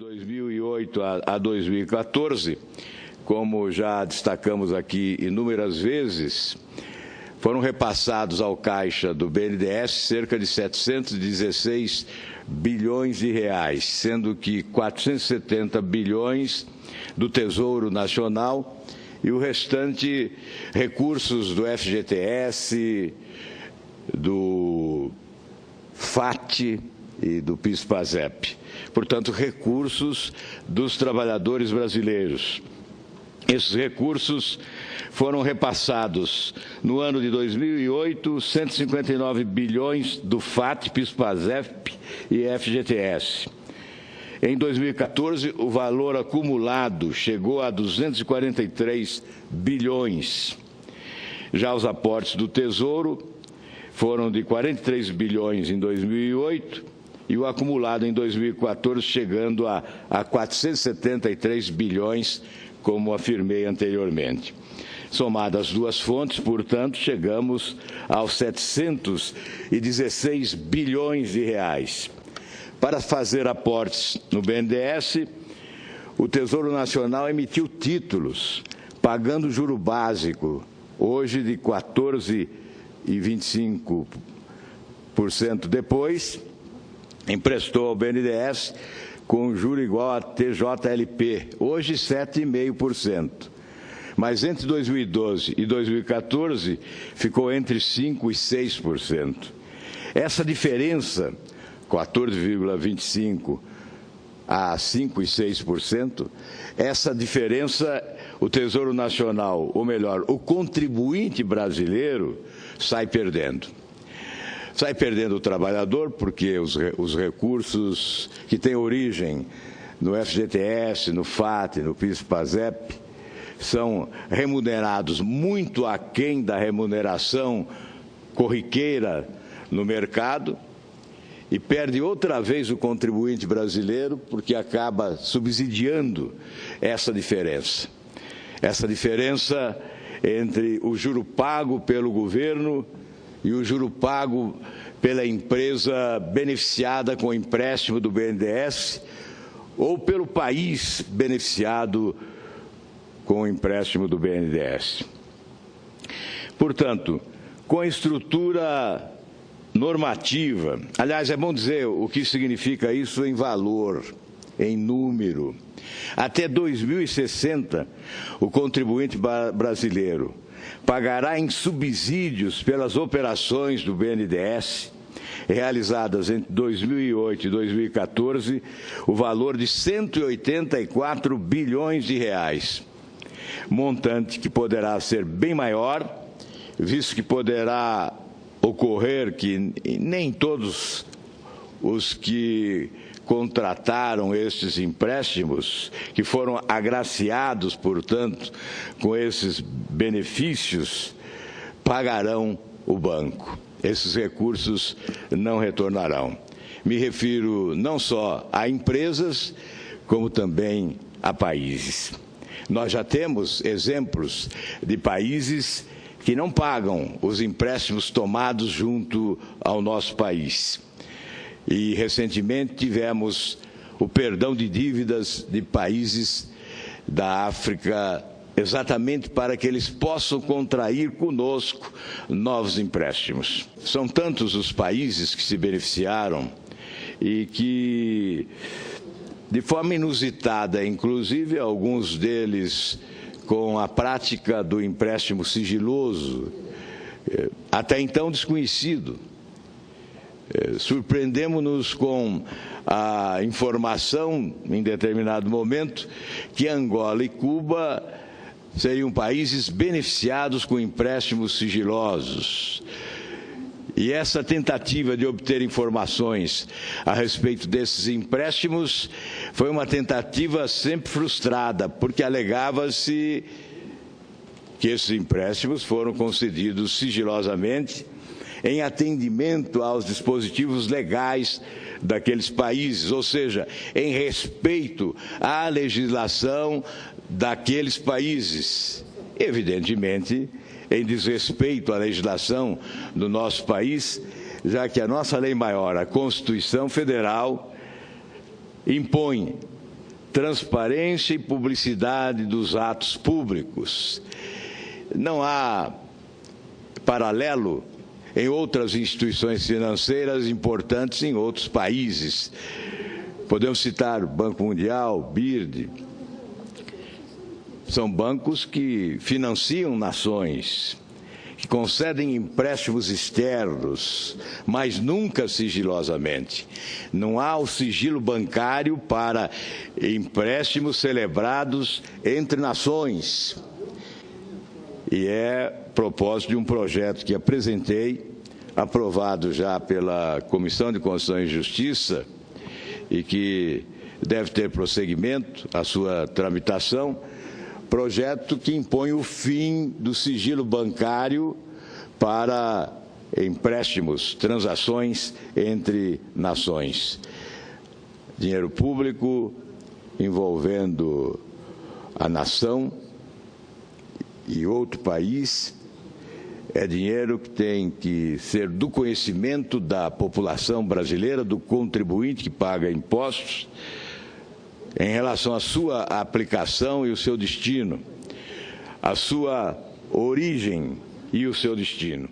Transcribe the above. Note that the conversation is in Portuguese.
2008 a 2014, como já destacamos aqui inúmeras vezes, foram repassados ao caixa do BNDES cerca de 716 bilhões de reais, sendo que 470 bilhões do Tesouro Nacional e o restante recursos do FGTS, do FAT e do PIS/PASEP. Portanto, recursos dos trabalhadores brasileiros. Esses recursos foram repassados no ano de 2008, 159 bilhões do FAT, PIS/PASEP e FGTS. Em 2014, o valor acumulado chegou a 243 bilhões. Já os aportes do Tesouro foram de 43 bilhões em 2008 e o acumulado em 2014 chegando a 473 bilhões, como afirmei anteriormente. Somadas as duas fontes, portanto, chegamos aos 716 bilhões de reais. Para fazer aportes no BNDES, o Tesouro Nacional emitiu títulos, pagando juro básico, hoje de 14,25%. Depois, emprestou ao BNDES com juro igual a TJLP, hoje 7,5%. Mas entre 2012 e 2014, ficou entre 5% e 6%. Essa diferença, 14,25% a 5% e 6%, essa diferença, o Tesouro Nacional, ou melhor, o contribuinte brasileiro, sai perdendo. Sai perdendo o trabalhador, porque os recursos que têm origem no FGTS, no FAT, no PIS/PASEP, são remunerados muito aquém da remuneração corriqueira no mercado, e perde outra vez o contribuinte brasileiro, porque acaba subsidiando essa diferença. Essa diferença entre o juro pago pelo governo e o juro pago pela empresa beneficiada com o empréstimo do BNDES ou pelo país beneficiado com o empréstimo do BNDES. Portanto, com a estrutura normativa, aliás, é bom dizer o que significa isso em valor, em número. Até 2060, o contribuinte brasileiro pagará em subsídios pelas operações do BNDES realizadas entre 2008 e 2014, o valor de 184 bilhões de reais, montante que poderá ser bem maior, visto que poderá ocorrer que nem todos os que contrataram estes empréstimos, que foram agraciados, portanto, com esses benefícios, pagarão o banco. Esses recursos não retornarão. Me refiro não só a empresas, como também a países. Nós já temos exemplos de países que não pagam os empréstimos tomados junto ao nosso país. E, recentemente, tivemos o perdão de dívidas de países da África, exatamente para que eles possam contrair conosco novos empréstimos. São tantos os países que se beneficiaram e que, de forma inusitada, inclusive alguns deles com a prática do empréstimo sigiloso, até então desconhecido. Surpreendemos-nos com a informação, em determinado momento, que Angola e Cuba seriam países beneficiados com empréstimos sigilosos. E essa tentativa de obter informações a respeito desses empréstimos foi uma tentativa sempre frustrada, porque alegava-se que esses empréstimos foram concedidos sigilosamente em atendimento aos dispositivos legais daqueles países, ou seja, em respeito à legislação daqueles países. Evidentemente, em desrespeito à legislação do nosso país, já que a nossa lei maior, a Constituição Federal, impõe transparência e publicidade dos atos públicos. Não há paralelo em outras instituições financeiras importantes em outros países. Podemos citar o Banco Mundial, BIRD. São bancos que financiam nações, que concedem empréstimos externos, mas nunca sigilosamente. Não há o sigilo bancário para empréstimos celebrados entre nações. E é propósito de um projeto que apresentei, aprovado já pela Comissão de Constituição e Justiça, e que deve ter prosseguimento a sua tramitação, projeto que impõe o fim do sigilo bancário para empréstimos, transações entre nações. Dinheiro público envolvendo a nação e outro país é dinheiro que tem que ser do conhecimento da população brasileira, do contribuinte que paga impostos, em relação à sua aplicação e o seu destino, a sua origem e o seu destino.